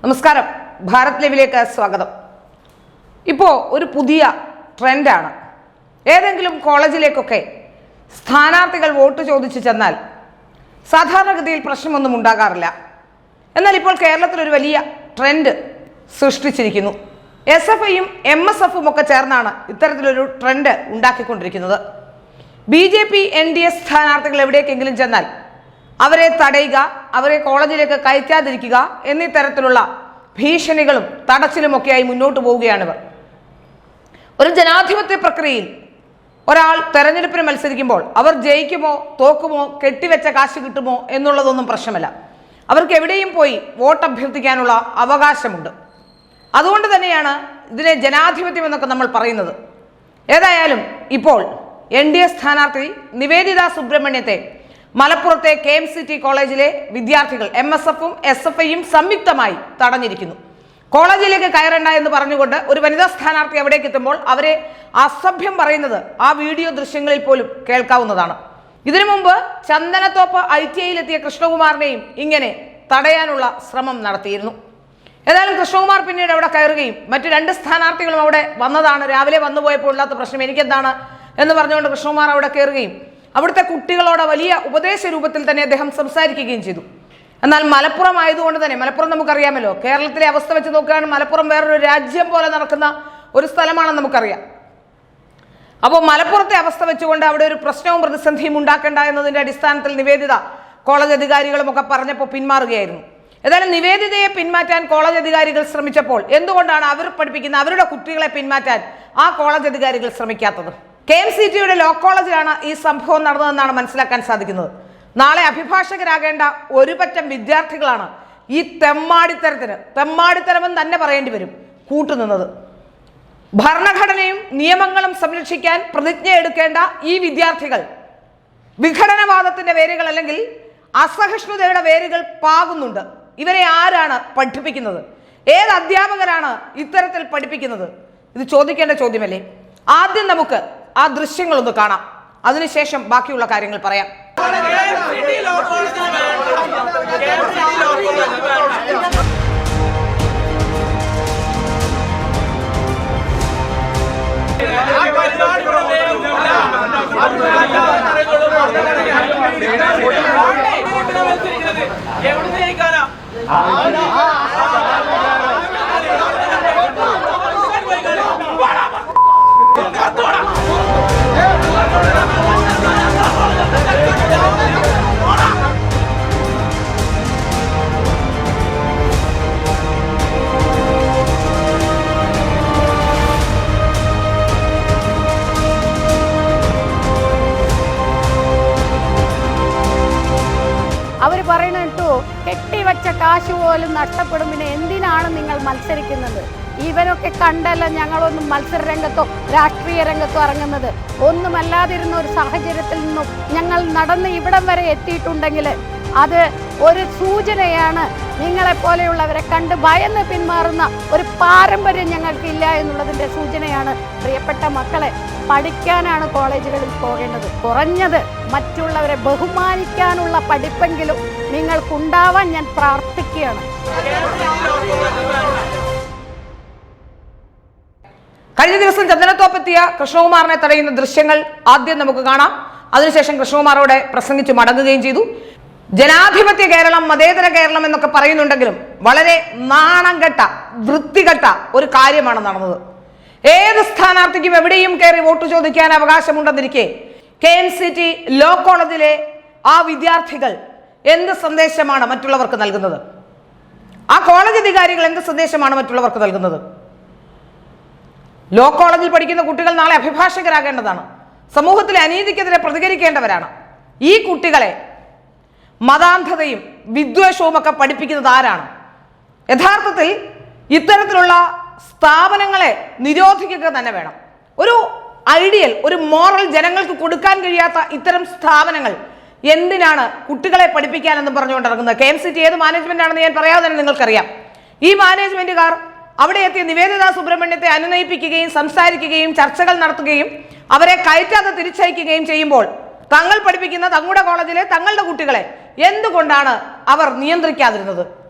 നമസ്കാരം, ഭാരത് ലൈവിലേക്ക് സ്വാഗതം. ഇപ്പോൾ ഒരു പുതിയ ട്രെൻഡാണ്. ഏതെങ്കിലും കോളേജിലേക്കൊക്കെ സ്ഥാനാർത്ഥികൾ വോട്ട് ചോദിച്ചു ചെന്നാൽ സാധാരണഗതിയിൽ പ്രശ്നമൊന്നും ഉണ്ടാകാറില്ല. എന്നാൽ ഇപ്പോൾ കേരളത്തിലൊരു വലിയ ട്രെൻഡ് സൃഷ്ടിച്ചിരിക്കുന്നു. SFIയും MSFും ഒക്കെ ചേർന്നാണ് ഇത്തരത്തിലൊരു ട്രെൻഡ് ഉണ്ടാക്കിക്കൊണ്ടിരിക്കുന്നത്. BJP NDA സ്ഥാനാർത്ഥികൾ എവിടേക്കെങ്കിലും ചെന്നാൽ അവരെ തടയുക, അവരെ കോളേജിലേക്ക് കയറ്റാതിരിക്കുക എന്നീ തരത്തിലുള്ള ഭീഷണികളും തടച്ചിലുമൊക്കെയായി മുന്നോട്ട് പോവുകയാണിവർ. ഒരു ജനാധിപത്യ പ്രക്രിയയിൽ ഒരാൾ തെരഞ്ഞെടുപ്പിന് മത്സരിക്കുമ്പോൾ അവർ ജയിക്കുമോ തോക്കുമോ കെട്ടിവെച്ച കാശ് കിട്ടുമോ എന്നുള്ളതൊന്നും പ്രശ്നമല്ല. അവർക്ക് എവിടെയും പോയി വോട്ട് അഭ്യർത്ഥിക്കാനുള്ള അവകാശമുണ്ട്. അതുകൊണ്ട് തന്നെയാണ് ഇതിനെ ജനാധിപത്യം എന്നൊക്കെ നമ്മൾ പറയുന്നത്. ഏതായാലും ഇപ്പോൾ NDA സ്ഥാനാർത്ഥി നിവേദിത സുബ്രഹ്മണ്യത്തെ മലപ്പുറത്തെ KMCT കോളേജിലെ വിദ്യാർത്ഥികൾ MSFും SFIയും സംയുക്തമായി തടഞ്ഞിരിക്കുന്നു. കോളേജിലേക്ക് കയറണ്ട എന്ന് പറഞ്ഞുകൊണ്ട് ഒരു വനിതാ സ്ഥാനാർത്ഥി അവിടേക്ക് എത്തുമ്പോൾ അവരെ അസഭ്യം പറയുന്നത് ആ വീഡിയോ ദൃശ്യങ്ങളിൽ പോലും കേൾക്കാവുന്നതാണ്. ഇതിനു മുമ്പ് ചന്ദനത്തോപ്പ് ITIയിലെത്തിയ കൃഷ്ണകുമാറിനെയും ഇങ്ങനെ തടയാനുള്ള ശ്രമം നടത്തിയിരുന്നു. ഏതായാലും കൃഷ്ണകുമാർ പിന്നീട് അവിടെ കയറുകയും മറ്റു രണ്ട് സ്ഥാനാർത്ഥികളും അവിടെ വന്നതാണ്. രാവിലെ വന്നുപോയപ്പോൾ ഇല്ലാത്ത പ്രശ്നം എനിക്കെന്താണ് എന്ന് പറഞ്ഞുകൊണ്ട് കൃഷ്ണകുമാർ അവിടെ കയറുകയും അവിടുത്തെ കുട്ടികളോട് വലിയ ഉപദേശ രൂപത്തിൽ തന്നെ അദ്ദേഹം സംസാരിക്കുകയും ചെയ്തു. എന്നാൽ മലപ്പുറം ആയതുകൊണ്ട് തന്നെ, മലപ്പുറം നമുക്കറിയാമല്ലോ, കേരളത്തിലെ അവസ്ഥ വെച്ച് നോക്കുകയാണെങ്കിൽ മലപ്പുറം വേറൊരു രാജ്യം പോലെ നടക്കുന്ന ഒരു സ്ഥലമാണെന്ന് നമുക്കറിയാം. അപ്പോൾ മലപ്പുറത്തെ അവസ്ഥ വെച്ചുകൊണ്ട് അവിടെ ഒരു പ്രശ്നവും പ്രതിസന്ധിയും ഉണ്ടാക്കേണ്ട എന്നതിൻ്റെ അടിസ്ഥാനത്തിൽ നിവേദിത കോളേജ് അധികാരികളുമൊക്കെ പറഞ്ഞപ്പോൾ പിന്മാറുകയായിരുന്നു. ഏതായാലും നിവേദിതയെ പിന്മാറ്റാൻ കോളേജ് അധികാരികൾ ശ്രമിച്ചപ്പോൾ എന്തുകൊണ്ടാണ് അവർ പഠിപ്പിക്കുന്ന അവരുടെ കുട്ടികളെ പിന്മാറ്റാൻ ആ കോളേജ് അധികാരികൾ ശ്രമിക്കാത്തത്? KMCTയുടെ ലോ കോളേജിലാണ് ഈ സംഭവം നടന്നതെന്നാണ് മനസ്സിലാക്കാൻ സാധിക്കുന്നത്. നാളെ അഭിഭാഷകരാകേണ്ട ഒരു പറ്റം വിദ്യാർത്ഥികളാണ് ഈ തെമ്മാടിത്തരമെന്ന് തന്നെ പറയേണ്ടി വരും കൂട്ടുനിന്നത്. ഭരണഘടനയും നിയമങ്ങളും സംരക്ഷിക്കാൻ പ്രതിജ്ഞ എടുക്കേണ്ട ഈ വിദ്യാർത്ഥികൾ വിഘടനവാദത്തിന്റെ വേരുകൾ അല്ലെങ്കിൽ അസഹിഷ്ണുതയുടെ വേരുകൾ പാകുന്നുണ്ട്. ഇവരെ ആരാണ് പഠിപ്പിക്കുന്നത്? ഏത് അധ്യാപകരാണ് ഇത്തരത്തിൽ പഠിപ്പിക്കുന്നത്? ഇത് ചോദിക്കേണ്ട ചോദ്യമല്ലേ? ആദ്യം നമുക്ക് ആ ദൃശ്യങ്ങളൊന്ന് കാണാം, അതിനുശേഷം ബാക്കിയുള്ള കാര്യങ്ങൾ പറയാം. അവർ പറയുന്നിട്ടു കെട്ടിവെച്ച കാശ് പോലും നഷ്ടപ്പെടും, പിന്നെ എന്തിനാണ് നിങ്ങൾ മത്സരിക്കുന്നത്? ഇവരൊക്കെ കണ്ടല്ല ഞങ്ങളൊന്നും മത്സര രംഗത്തോ രാഷ്ട്രീയ രംഗത്തോ ഇറങ്ങുന്നത്. ഒന്നുമല്ലാതിരുന്ന ഒരു സാഹചര്യത്തിൽ നിന്നും ഞങ്ങൾ നടന്ന് ഇവിടം വരെ എത്തിയിട്ടുണ്ടെങ്കിൽ അത് ഒരു സൂചനയാണ്. നിങ്ങളെപ്പോലെയുള്ളവരെ കണ്ട് ഭയന്ന് പിന്മാറുന്ന ഒരു പാരമ്പര്യം ഞങ്ങൾക്കില്ല എന്നുള്ളതിൻ്റെ സൂചനയാണ്. പ്രിയപ്പെട്ട മക്കളെ, പഠിക്കാനാണ് കോളേജുകളിൽ പോകേണ്ടത്. കുറഞ്ഞത് മറ്റുള്ളവരെ ബഹുമാനിക്കാനുള്ള പഠിപ്പെങ്കിലും നിങ്ങൾക്കുണ്ടാവാൻ ഞാൻ പ്രാർത്ഥിക്കുകയാണ്. കഴിഞ്ഞ ദിവസം ചന്ദനത്തോപ്പെത്തിയ കൃഷ്ണകുമാറിനെ തടയുന്ന ദൃശ്യങ്ങൾ ആദ്യം നമുക്ക് കാണാം. അതിനുശേഷം കൃഷ്ണകുമാറോടെ പ്രസംഗിച്ച് മടങ്ങുകയും ചെയ്തു. ജനാധിപത്യ കേരളം, മതേതര കേരളം എന്നൊക്കെ പറയുന്നുണ്ടെങ്കിലും വളരെ നാണംകെട്ട വൃത്തികെട്ട ഒരു കാര്യമാണ് നടന്നത്. ഏത് സ്ഥാനാർത്ഥിക്കും എവിടെയും കയറി വോട്ട് ചോദിക്കാൻ അവകാശമുണ്ടെന്നിരിക്കെ KMCT ലോ കോളേജിലെ ആ വിദ്യാർത്ഥികൾ എന്ത് സന്ദേശമാണ് മറ്റുള്ളവർക്ക് നൽകുന്നത്? ആ കോളേജ് അധികാരികൾ എന്ത് സന്ദേശമാണ് മറ്റുള്ളവർക്ക് നൽകുന്നത്? ലോ കോളേജിൽ പഠിക്കുന്ന കുട്ടികൾ നാളെ അഭിഭാഷകരാകേണ്ടതാണ്. സമൂഹത്തിലെ അനീതിക്കെതിരെ പ്രതികരിക്കേണ്ടവരാണ്. ഈ കുട്ടികളെ മതാന്ധതയും വിദ്വേഷവും ഒക്കെ പഠിപ്പിക്കുന്നത് ആരാണ്? യഥാർത്ഥത്തിൽ ഇത്തരത്തിലുള്ള സ്ഥാപനങ്ങളെ നിരോധിക്കുക തന്നെ വേണം. ഒരു ഐഡിയൽ, ഒരു മോറൽ ജനങ്ങൾക്ക് കൊടുക്കാൻ കഴിയാത്ത ഇത്തരം സ്ഥാപനങ്ങൾ എന്തിനാണ് കുട്ടികളെ പഠിപ്പിക്കാനെന്ന് പറഞ്ഞുകൊണ്ടിറങ്ങുന്നത്? KMCT ഏത് മാനേജ്മെന്റ് ആണെന്ന് ഞാൻ പറയാതെ തന്നെ നിങ്ങൾക്കറിയാം. ഈ മാനേജ്മെന്റുകാർ അവിടെ എത്തിയ നിവേദിത സുബ്രഹ്മണ്യത്തെ അനുനയിപ്പിക്കുകയും സംസാരിക്കുകയും ചർച്ചകൾ നടത്തുകയും അവരെ കയറ്റാതെ തിരിച്ചയക്കുകയും ചെയ്യുമ്പോൾ തങ്ങൾ പഠിപ്പിക്കുന്ന തങ്ങളുടെ കോളേജിലെ തങ്ങളുടെ കുട്ടികളെ എന്തുകൊണ്ടാണ് അവർ നിയന്ത്രിക്കാതിരുന്നത്?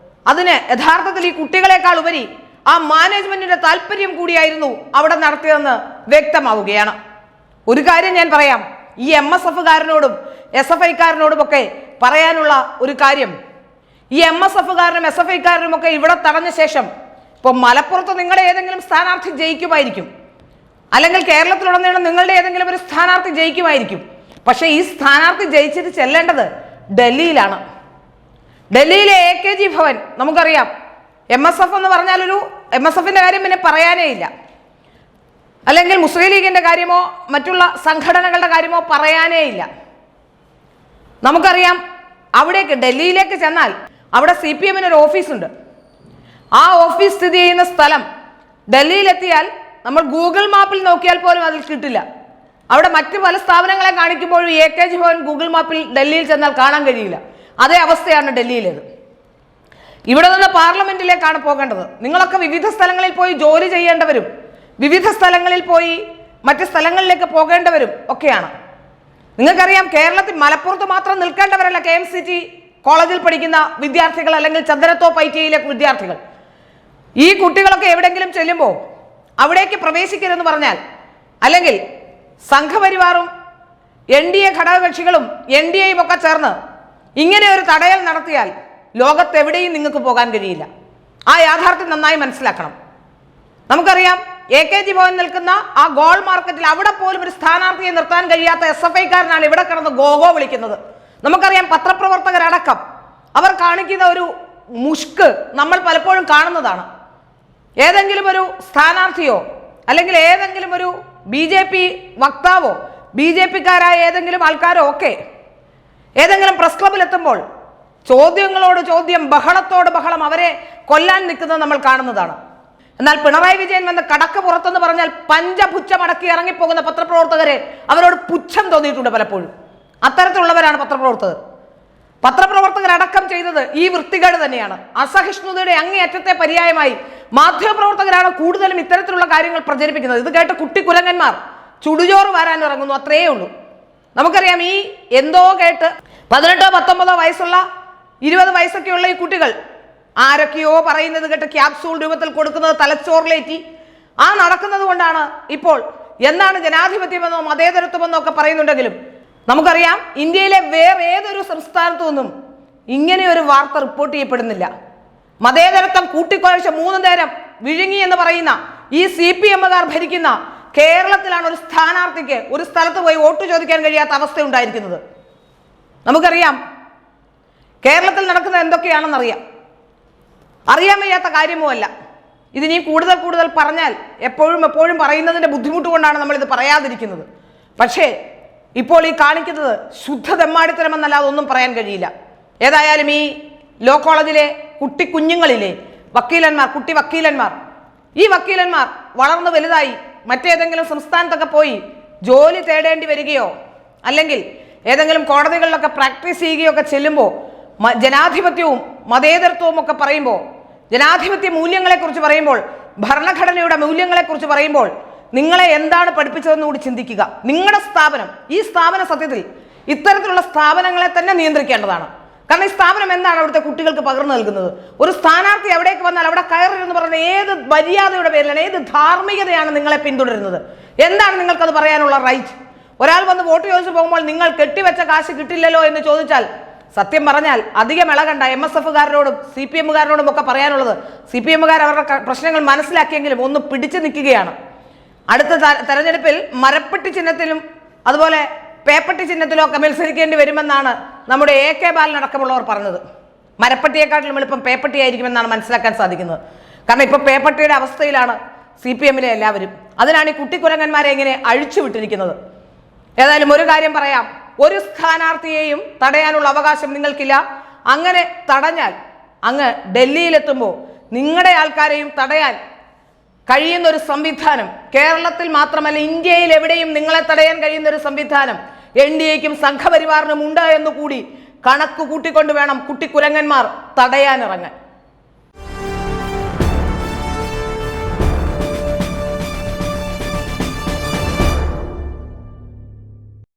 അതിന് യഥാർത്ഥത്തിൽ ഈ കുട്ടികളെക്കാൾ ഉപരി ആ മാനേജ്മെന്റിന്റെ താല്പര്യം കൂടിയായിരുന്നു അവിടെ നടത്തിയതെന്ന് വ്യക്തമാവുകയാണ്. ഒരു കാര്യം ഞാൻ പറയാം, ഈ MSFകാരനോടും SFIക്കാരനോടും ഒക്കെ പറയാനുള്ള ഒരു കാര്യം, ഈ MSFകാരനും SFIക്കാരനും ഒക്കെ ഇവിടെ തടഞ്ഞ ശേഷം ഇപ്പോൾ മലപ്പുറത്ത് നിങ്ങളുടെ ഏതെങ്കിലും സ്ഥാനാർത്ഥി ജയിക്കുമായിരിക്കും, അല്ലെങ്കിൽ കേരളത്തിലുടനീളം നിങ്ങളുടെ ഏതെങ്കിലും ഒരു സ്ഥാനാർത്ഥി ജയിക്കുമായിരിക്കും. പക്ഷെ ഈ സ്ഥാനാർത്ഥി ജയിച്ചിട്ട് ചെല്ലേണ്ടത് ഡൽഹിയിലാണ്. ഡൽഹിയിലെ AKG ഭവൻ നമുക്കറിയാം. MSF എന്ന് പറഞ്ഞാൽ MSFന്റെ കാര്യം പിന്നെ പറയാനേ ഇല്ല, അല്ലെങ്കിൽ മുസ്ലിം ലീഗിന്റെ കാര്യമോ മറ്റുള്ള സംഘടനകളുടെ കാര്യമോ പറയാനേ ഇല്ല. നമുക്കറിയാം അവിടേക്ക് ഡൽഹിയിലേക്ക് ചെന്നാൽ അവിടെ CPMന് ഒരു ഓഫീസുണ്ട്. ആ ഓഫീസ് സ്ഥിതി ചെയ്യുന്ന സ്ഥലം ഡൽഹിയിലെത്തിയാൽ നമ്മൾ ഗൂഗിൾ മാപ്പിൽ നോക്കിയാൽ പോലും അതിൽ കിട്ടില്ല. അവിടെ മറ്റു പല സ്ഥാപനങ്ങളെ കാണിക്കുമ്പോഴും AKG ഭവൻ ഗൂഗിൾ മാപ്പിൽ ഡൽഹിയിൽ ചെന്നാൽ കാണാൻ കഴിയില്ല. അതേ അവസ്ഥയാണ് ഡൽഹിയിലേത്. ഇവിടെ നിന്ന് പാർലമെന്റിലേക്കാണ് പോകേണ്ടത്. നിങ്ങളൊക്കെ വിവിധ സ്ഥലങ്ങളിൽ പോയി ജോലി ചെയ്യേണ്ടവരും വിവിധ സ്ഥലങ്ങളിൽ പോയി മറ്റ് സ്ഥലങ്ങളിലേക്ക് പോകേണ്ടവരും ഒക്കെയാണ്. നിങ്ങൾക്കറിയാം, കേരളത്തിൽ മലപ്പുറത്ത് മാത്രം നിൽക്കേണ്ടവരല്ല KMCT കോളേജിൽ പഠിക്കുന്ന വിദ്യാർത്ഥികൾ, അല്ലെങ്കിൽ ചന്ദനത്തോപ്പ് ITIയിലെ വിദ്യാർത്ഥികൾ. ഈ കുട്ടികളൊക്കെ എവിടെയെങ്കിലും ചെല്ലുമ്പോൾ അവിടേക്ക് പ്രവേശിക്കരുതെന്ന് പറഞ്ഞാൽ, അല്ലെങ്കിൽ സംഘപരിവാറും NDA ഘടകകക്ഷികളും NDAയും ഒക്കെ ചേർന്ന് ഇങ്ങനെ ഒരു തടയൽ നടത്തിയാൽ ലോകത്തെവിടെയും നിങ്ങൾക്ക് പോകാൻ കഴിയില്ല. ആ യാഥാർത്ഥ്യം നന്നായി മനസ്സിലാക്കണം. നമുക്കറിയാം AKG ഭവൻ നിൽക്കുന്ന ആ ഗോൾ മാർക്കറ്റിൽ അവിടെ പോലും ഒരു സ്ഥാനാർത്ഥിയെ നിർത്താൻ കഴിയാത്ത SFIക്കാരനാണ് ഇവിടെ കിടന്ന് ഗോഗോ വിളിക്കുന്നത്. നമുക്കറിയാം പത്രപ്രവർത്തകരടക്കം അവർ കാണിക്കുന്ന ഒരു മുഷ്ക് നമ്മൾ പലപ്പോഴും കാണുന്നതാണ്. ഏതെങ്കിലും ഒരു സ്ഥാനാർത്ഥിയോ അല്ലെങ്കിൽ ഏതെങ്കിലും ഒരു BJP വക്താവോ BJPക്കാരായ ഏതെങ്കിലും ആൾക്കാരോ ഒക്കെ ഏതെങ്കിലും പ്രസ് ക്ലബിൽ എത്തുമ്പോൾ ചോദ്യങ്ങളോട് ചോദ്യം, ബഹളത്തോട് ബഹളം, അവരെ കൊല്ലാൻ നിൽക്കുന്നത് നമ്മൾ കാണുന്നതാണ്. എന്നാൽ പിണറായി വിജയൻ വന്ന് കടക്ക് പുറത്തെന്ന് പറഞ്ഞാൽ പഞ്ചപുച്ഛമടക്കി ഇറങ്ങിപ്പോകുന്ന പത്രപ്രവർത്തകരെ അവരോട് പുച്ഛം തോന്നിയിട്ടുണ്ട് പലപ്പോഴും. അത്തരത്തിലുള്ളവരാണ് പത്രപ്രവർത്തകരടക്കം ചെയ്തത് ഈ വൃത്തികേട് തന്നെയാണ്. അസഹിഷ്ണുതയുടെ അങ്ങേയറ്റത്തെ പര്യായമായി മാധ്യമപ്രവർത്തകരാണ് കൂടുതലും ഇത്തരത്തിലുള്ള കാര്യങ്ങൾ പ്രചരിപ്പിക്കുന്നത്. ഇത് കേട്ട് കുട്ടിക്കുരങ്ങന്മാർ ചുടുചോറ് വാരാൻ ഇറങ്ങുന്നു, അത്രയേ ഉള്ളൂ. നമുക്കറിയാം, ഈ എന്തോ കേട്ട് 18, 19 വയസ്സുള്ള 20 വയസ്സൊക്കെയുള്ള ഈ കുട്ടികൾ ആരൊക്കെയോ പറയുന്നത് കേട്ട് ക്യാപ്സൂൾ രൂപത്തിൽ കൊടുക്കുന്നത് തലച്ചോറിലേറ്റി ആ നടക്കുന്നത് കൊണ്ടാണ് ഇപ്പോൾ എന്താണ് ജനാധിപത്യമെന്നോ മതേതരത്വമെന്നോ ഒക്കെ പറയുന്നുണ്ടെങ്കിലും നമുക്കറിയാം ഇന്ത്യയിലെ വേറെ ഏതൊരു സംസ്ഥാനത്തു നിന്നും ഇങ്ങനെ ഒരു വാർത്ത റിപ്പോർട്ട് ചെയ്യപ്പെടുന്നില്ല. മതേതരത്വം കൂട്ടിക്കുഴച്ച 3 നേരം വിഴുങ്ങി എന്ന് പറയുന്ന ഈ CPMകാർ ഭരിക്കുന്ന കേരളത്തിലാണ് ഒരു സ്ഥാനാർത്ഥിക്ക് ഒരു സ്ഥലത്ത് പോയി വോട്ട് ചോദിക്കാൻ കഴിയാത്ത അവസ്ഥ ഉണ്ടായിരിക്കുന്നത്. നമുക്കറിയാം കേരളത്തിൽ നടക്കുന്നത് എന്തൊക്കെയാണെന്നറിയാം. അറിയാൻ വയ്യാത്ത കാര്യമോ അല്ല. ഇതിനി കൂടുതൽ പറഞ്ഞാൽ എപ്പോഴും പറയുന്നതിൻ്റെ ബുദ്ധിമുട്ട് കൊണ്ടാണ് നമ്മളിത് പറയാതിരിക്കുന്നത്. പക്ഷേ ഇപ്പോൾ ഈ കാണിക്കുന്നത് ശുദ്ധ തെമ്മാടിത്തരമെന്നല്ലാതെ ഒന്നും പറയാൻ കഴിയില്ല. ഏതായാലും ഈ ലോ കോളേജിലെ കുഞ്ഞുങ്ങളിലെ കുട്ടി വക്കീലന്മാർ, ഈ വക്കീലന്മാർ വളർന്നു വലുതായി മറ്റേതെങ്കിലും സംസ്ഥാനത്തൊക്കെ പോയി ജോലി തേടേണ്ടി വരികയോ അല്ലെങ്കിൽ ഏതെങ്കിലും കോടതികളിലൊക്കെ പ്രാക്ടീസ് ചെയ്യുകയോ ഒക്കെ ചെല്ലുമ്പോൾ ജനാധിപത്യവും മതേതരത്വവും ഒക്കെ പറയുമ്പോൾ, ജനാധിപത്യ മൂല്യങ്ങളെക്കുറിച്ച് പറയുമ്പോൾ, ഭരണഘടനയുടെ മൂല്യങ്ങളെക്കുറിച്ച് പറയുമ്പോൾ നിങ്ങളെ എന്താണ് പഠിപ്പിച്ചതെന്ന് കൂടി ചിന്തിക്കുക. നിങ്ങളുടെ സ്ഥാപനം, ഈ സ്ഥാപന സത്യത്തിൽ ഇത്തരത്തിലുള്ള സ്ഥാപനങ്ങളെ തന്നെ നിയന്ത്രിക്കേണ്ടതാണ്. കാരണം ഈ സ്ഥാപനം എന്താണ് അവിടുത്തെ കുട്ടികൾക്ക് പകർന്നു നൽകുന്നത്? ഒരു സ്ഥാനാർത്ഥി അവിടേക്ക് വന്നാൽ അവിടെ കയറരുതെന്ന് പറയുന്ന ഏത് മര്യാദയുടെ പേരിലാണ്, ഏത് ധാർമ്മികതയാണ് നിങ്ങളെ പിന്തുടരുന്നത്? എന്താണ് നിങ്ങൾക്കത് പറയാനുള്ള റൈറ്റ്? ഒരാൾ വന്ന് വോട്ട് ചോദിച്ചു പോകുമ്പോൾ നിങ്ങൾ കെട്ടിവെച്ച കാശ് കിട്ടില്ലല്ലോ എന്ന് ചോദിച്ചാൽ സത്യം പറഞ്ഞാൽ അധികം ഇളകണ്ട. MSFകാരനോടും CPMകാരനോടും ഒക്കെ പറയാനുള്ളത്, CPMകാർ അവരുടെ പ്രശ്നങ്ങൾ മനസ്സിലാക്കിയെങ്കിലും ഒന്ന് പിടിച്ചു നിൽക്കുകയാണ്. അടുത്ത തെരഞ്ഞെടുപ്പിൽ മരപ്പെട്ടി ചിഹ്നത്തിലും അതുപോലെ പേപ്പട്ടി ചിഹ്നത്തിലും ഒക്കെ മത്സരിക്കേണ്ടി വരുമെന്നാണ് നമ്മുടെ AK ബാലൻ അടക്കമുള്ളവർ പറഞ്ഞത്. മരപ്പെട്ടിയെക്കാട്ടിലും എളുപ്പം പേപ്പട്ടി ആയിരിക്കുമെന്നാണ് മനസ്സിലാക്കാൻ സാധിക്കുന്നത്. കാരണം ഇപ്പോൾ പേപ്പട്ടിയുടെ അവസ്ഥയിലാണ് CPMലെ എല്ലാവരും. അതിനാണ് ഈ കുട്ടിക്കുരങ്ങന്മാരെ ഇങ്ങനെ അഴിച്ചുവിട്ടിരിക്കുന്നത്. ഏതായാലും ഒരു കാര്യം പറയാം, ഒരു സ്ഥാനാർത്ഥിയെയും തടയാനുള്ള അവകാശം നിങ്ങൾക്കില്ല. അങ്ങനെ തടഞ്ഞാൽ അങ്ങ് ഡൽഹിയിലെത്തുമ്പോൾ നിങ്ങളുടെ ആൾക്കാരെയും തടയാൻ കഴിയുന്ന ഒരു സംവിധാനം കേരളത്തിൽ മാത്രമല്ല ഇന്ത്യയിൽ എവിടെയും നിങ്ങളെ തടയാൻ കഴിയുന്ന ഒരു സംവിധാനം NDAയ്ക്കും സംഘപരിവാറിനും ഉണ്ട് എന്നുകൂടി കണക്ക് കൂട്ടിക്കൊണ്ട് വേണം കുട്ടിക്കുരങ്ങന്മാർ തടയാനിറങ്ങാൻ.